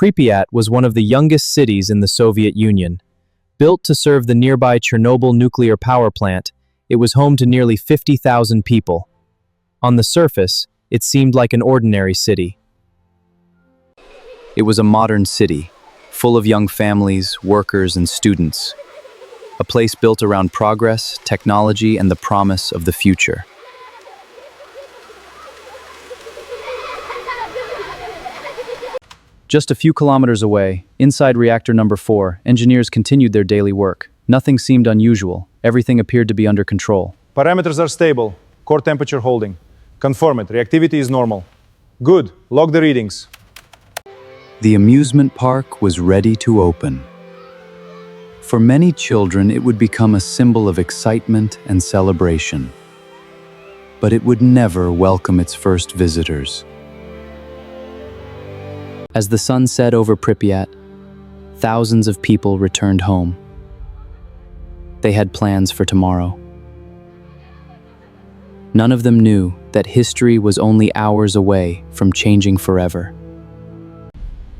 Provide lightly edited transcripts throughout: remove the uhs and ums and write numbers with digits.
Pripyat was one of the youngest cities in the Soviet Union. Built to serve the nearby Chernobyl nuclear power plant, it was home to nearly 50,000 people. On the surface, it seemed like an ordinary city. It was a modern city, full of young families, workers, and students. A place built around progress, technology, and the promise of the future. Just a few kilometers away, inside Reactor Number 4, engineers continued their daily work. Nothing seemed unusual. Everything appeared to be under control. Parameters are stable. Core temperature holding. Confirm it. Reactivity is normal. Good. Log the readings. The amusement park was ready to open. For many children, it would become a symbol of excitement and celebration. But it would never welcome its first visitors. As the sun set over Pripyat, thousands of people returned home. They had plans for tomorrow. None of them knew that history was only hours away from changing forever.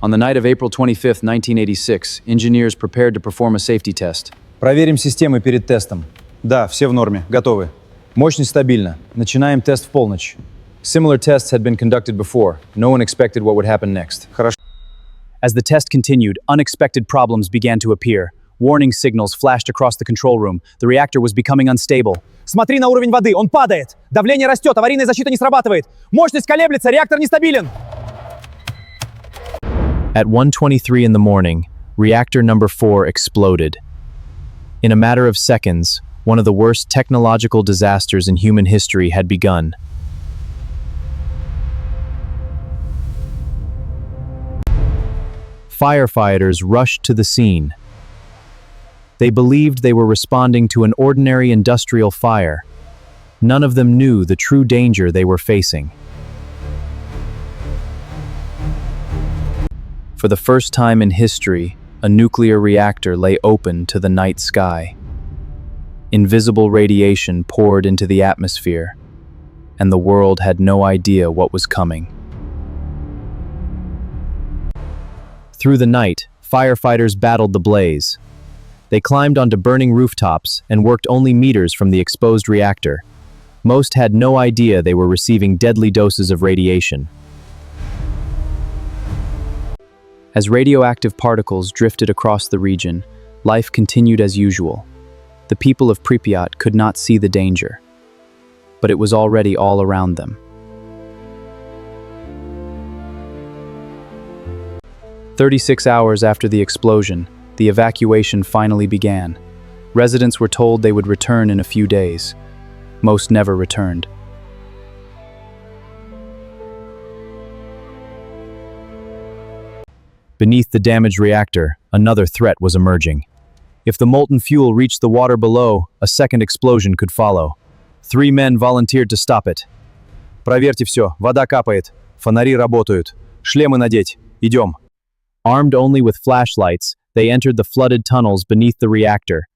On the night of April 25, 1986, engineers prepared to perform a safety test. Проверим системы перед тестом. Да, все в норме. Готовы. Мощность стабильна. Начинаем тест в полночь. Similar tests had been conducted before. No one expected what would happen next. Хорошо. As the test continued, unexpected problems began to appear. Warning signals flashed across the control room. The reactor was becoming unstable. Смотри на уровень воды, он падает. Давление растет, аварийная защита не срабатывает. Мощность колеблется, реактор нестабилен. At 1:23 in the morning, Reactor Number 4 exploded. In a matter of seconds, one of the worst technological disasters in human history had begun. Firefighters rushed to the scene. They believed they were responding to an ordinary industrial fire. None of them knew the true danger they were facing. For the first time in history, a nuclear reactor lay open to the night sky. Invisible radiation poured into the atmosphere, and the world had no idea what was coming. Through the night, firefighters battled the blaze. They climbed onto burning rooftops and worked only meters from the exposed reactor. Most had no idea they were receiving deadly doses of radiation. As radioactive particles drifted across the region, life continued as usual. The people of Pripyat could not see the danger, but it was already all around them. 36 hours after the explosion, the evacuation finally began. Residents were told they would return in a few days. Most never returned. Beneath the damaged reactor, another threat was emerging. If the molten fuel reached the water below, a second explosion could follow. 3 men volunteered to stop it. Проверьте все. Вода капает. Фонари работают. Шлемы надеть. Идем. Armed only with flashlights, they entered the flooded tunnels beneath the reactor.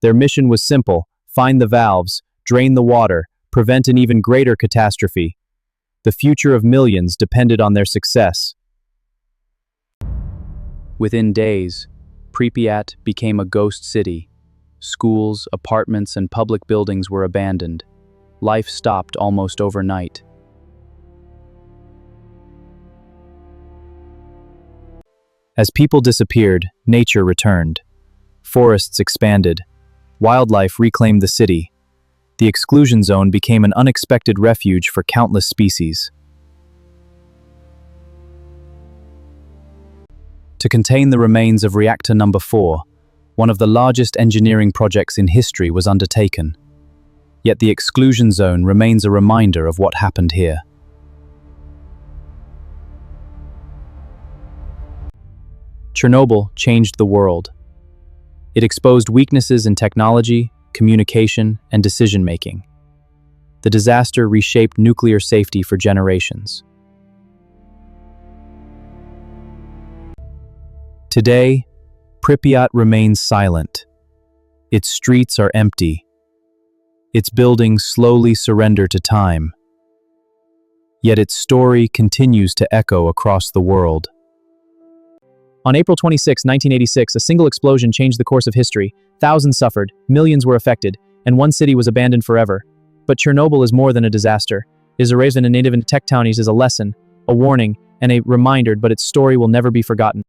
Their mission was simple: find the valves, drain the water, prevent an even greater catastrophe. The future of millions depended on their success. Within days, Pripyat became a ghost city. Schools, apartments, and public buildings were abandoned. Life stopped almost overnight. As people disappeared, nature returned. Forests expanded. Wildlife reclaimed the city. The exclusion zone became an unexpected refuge for countless species. To contain the remains of Reactor Number 4, one of the largest engineering projects in history was undertaken. Yet the exclusion zone remains a reminder of what happened here. Chernobyl changed the world. It exposed weaknesses in technology, communication, and decision-making. The disaster reshaped nuclear safety for generations. Today, Pripyat remains silent. Its streets are empty. Its buildings slowly surrender to time. Yet its story continues to echo across the world. On April 26, 1986, a single explosion changed the course of history. Thousands suffered, millions were affected, and one city was abandoned forever. But Chernobyl is more than a disaster. It is a raven and native in tectonies is a lesson, a warning, and a reminder, but its story will never be forgotten.